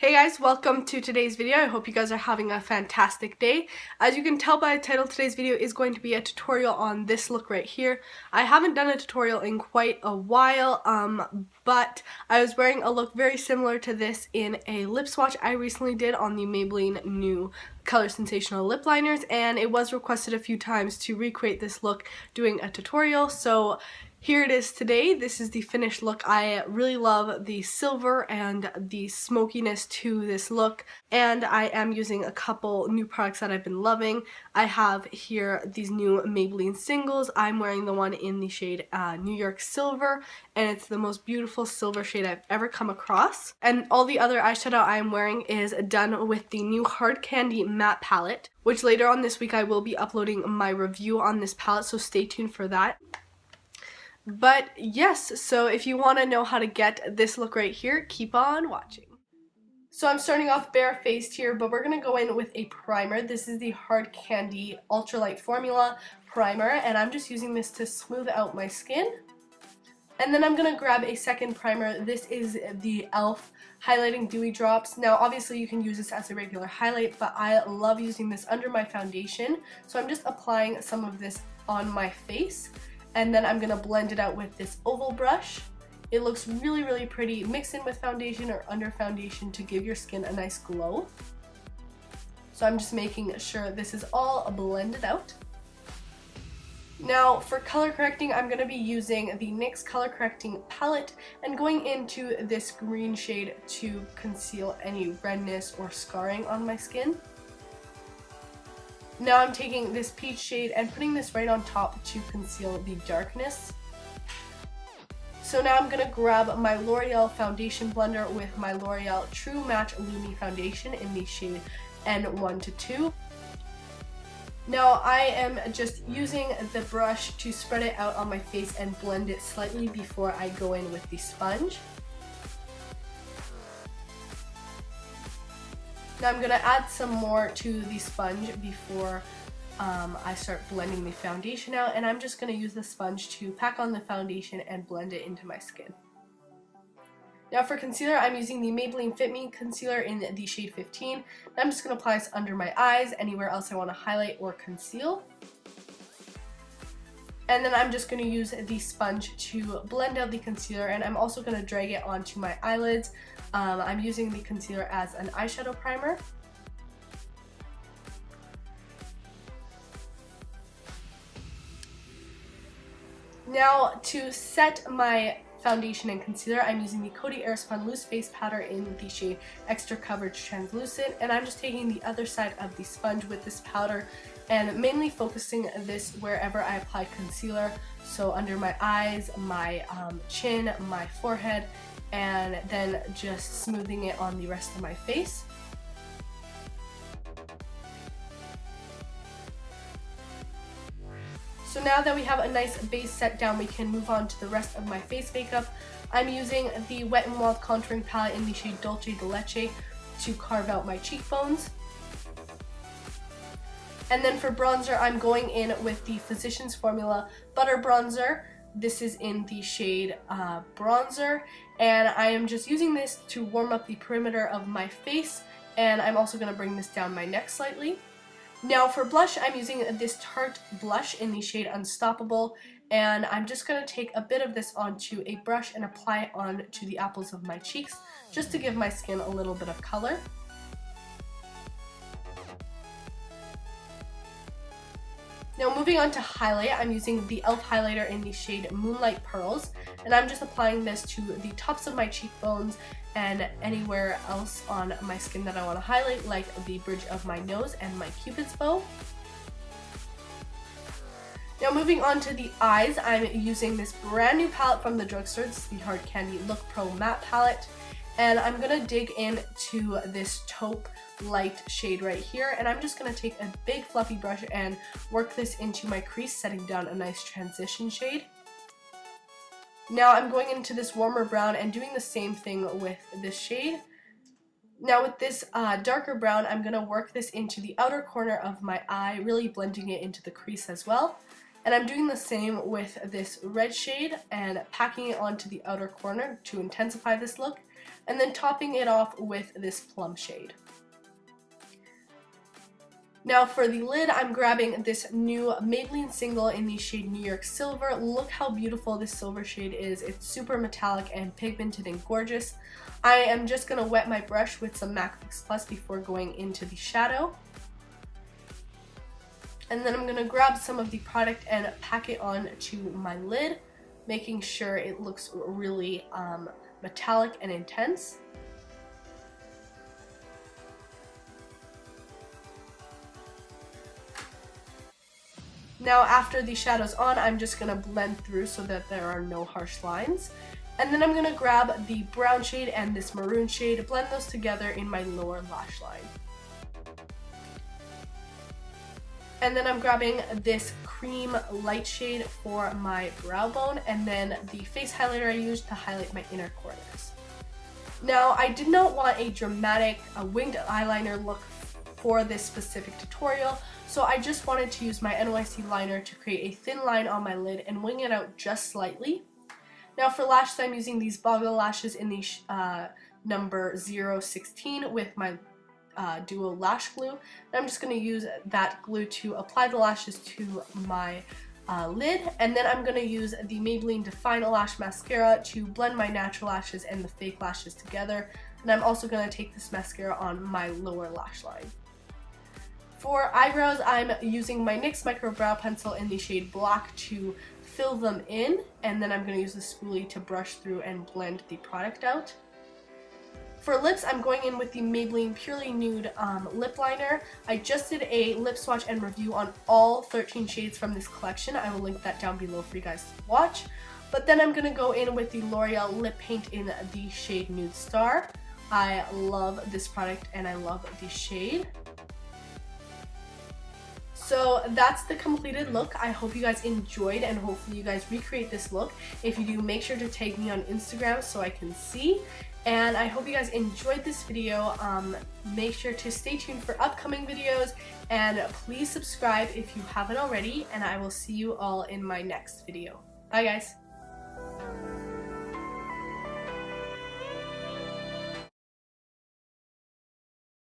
Hey guys, welcome to today's video. I hope you guys are having a fantastic day. As you can tell by the title, today's video is going to be a tutorial on this look right here. I haven't done a tutorial in quite a while, but I was wearing a look very similar to this in a lip swatch I recently did on the Maybelline new Color Sensational lip liners, and it was requested a few times to recreate this look doing a tutorial, so here it is today. This is the finished look. I really love the silver and the smokiness to this look, and I am using a couple new products that I've been loving. I have here these new Maybelline singles. I'm wearing the one in the shade New York Silver, and it's the most beautiful silver shade I've ever come across. And all the other eyeshadow I am wearing is done with the new Hard Candy Matte Palette, which later on this week I will be uploading my review on this palette, so stay tuned for that. But yes, so if you want to know how to get this look right here, keep on watching. So I'm starting off bare-faced here, but we're going to go in with a primer. This is the Hard Candy Ultralight Formula Primer, and I'm just using this to smooth out my skin. And then I'm going to grab a second primer. This is the e.l.f. Highlighting Dewy Drops. Now obviously you can use this as a regular highlight, but I love using this under my foundation. So I'm just applying some of this on my face. And then I'm going to blend it out with this oval brush. It looks really, really pretty. Mix in with foundation or under foundation to give your skin a nice glow. So I'm just making sure this is all blended out. Now for color correcting, I'm going to be using the NYX Color Correcting Palette and going into this green shade to conceal any redness or scarring on my skin. Now I'm taking this peach shade and putting this right on top to conceal the darkness. So now I'm going to grab my L'Oreal Foundation Blender with my L'Oreal True Match Lumi Foundation in the shade N1 to 2. Now I am just using the brush to spread it out on my face and blend it slightly before I go in with the sponge. Now I'm going to add some more to the sponge before I start blending the foundation out, and I'm just going to use the sponge to pack on the foundation and blend it into my skin. Now for concealer, I'm using the Maybelline Fit Me Concealer in the shade 15. And I'm just going to apply this under my eyes, anywhere else I want to highlight or conceal. And then I'm just going to use the sponge to blend out the concealer, and I'm also going to drag it onto my eyelids. I'm using the concealer as an eyeshadow primer. Now to set my foundation and concealer, I'm using the Coty Airspun Loose Face Powder in the shade Extra Coverage Translucent, and I'm just taking the other side of the sponge with this powder and mainly focusing this wherever I apply concealer, so under my eyes, my chin, my forehead, and then just smoothing it on the rest of my face. So now that we have a nice base set down, we can move on to the rest of my face makeup. I'm using the Wet n Wild contouring palette in the shade Dolce de Leche to carve out my cheekbones. And then for bronzer, I'm going in with the Physicians Formula Butter Bronzer. This is in the shade Bronzer, and I am just using this to warm up the perimeter of my face, and I'm also going to bring this down my neck slightly. Now for blush, I'm using this Tarte blush in the shade Unstoppable, and I'm just going to take a bit of this onto a brush and apply it onto the apples of my cheeks, just to give my skin a little bit of color. Now moving on to highlight, I'm using the e.l.f. highlighter in the shade Moonlight Pearls, and I'm just applying this to the tops of my cheekbones and anywhere else on my skin that I want to highlight, like the bridge of my nose and my cupid's bow. Now moving on to the eyes, I'm using this brand new palette from the drugstore. It's the Hard Candy Look Pro Matte Palette. And I'm going to dig into this taupe light shade right here, and I'm just going to take a big fluffy brush and work this into my crease, setting down a nice transition shade. Now I'm going into this warmer brown and doing the same thing with this shade. Now with this darker brown, I'm going to work this into the outer corner of my eye, really blending it into the crease as well. And I'm doing the same with this red shade and packing it onto the outer corner to intensify this look, and then topping it off with this plum shade. Now for the lid, I'm grabbing this new Maybelline single in the shade New York Silver. Look how beautiful this silver shade is. It's super metallic and pigmented and gorgeous. I am just going to wet my brush with some MAC Fix Plus before going into the shadow. And then I'm going to grab some of the product and pack it on to my lid, making sure it looks really metallic and intense. Now after the shadow's on, I'm just going to blend through so that there are no harsh lines. And then I'm going to grab the brown shade and this maroon shade, blend those together in my lower lash line. And then I'm grabbing this cream light shade for my brow bone, and then the face highlighter I used to highlight my inner corners. Now I did not want a dramatic winged eyeliner look for this specific tutorial, so I just wanted to use my NYC liner to create a thin line on my lid and wing it out just slightly. Now for lashes, I'm using these Boggle lashes in the number 016 with my Duo Lash Glue. And I'm just going to use that glue to apply the lashes to my lid, and then I'm going to use the Maybelline Define Lash Mascara to blend my natural lashes and the fake lashes together. And I'm also going to take this mascara on my lower lash line. For eyebrows, I'm using my NYX Micro Brow Pencil in the shade Black to fill them in, and then I'm going to use the spoolie to brush through and blend the product out. For lips, I'm going in with the Maybelline Purely Nude lip liner. I just did a lip swatch and review on all 13 shades from this collection. I will link that down below for you guys to watch. But then I'm going to go in with the L'Oreal lip paint in the shade Nude Star. I love this product and I love the shade. So that's the completed look. I hope you guys enjoyed, and hopefully you guys recreate this look. If you do, make sure to tag me on Instagram so I can see. And I hope you guys enjoyed this video. Make sure to stay tuned for upcoming videos, and please subscribe if you haven't already, and I will see you all in my next video. Bye guys!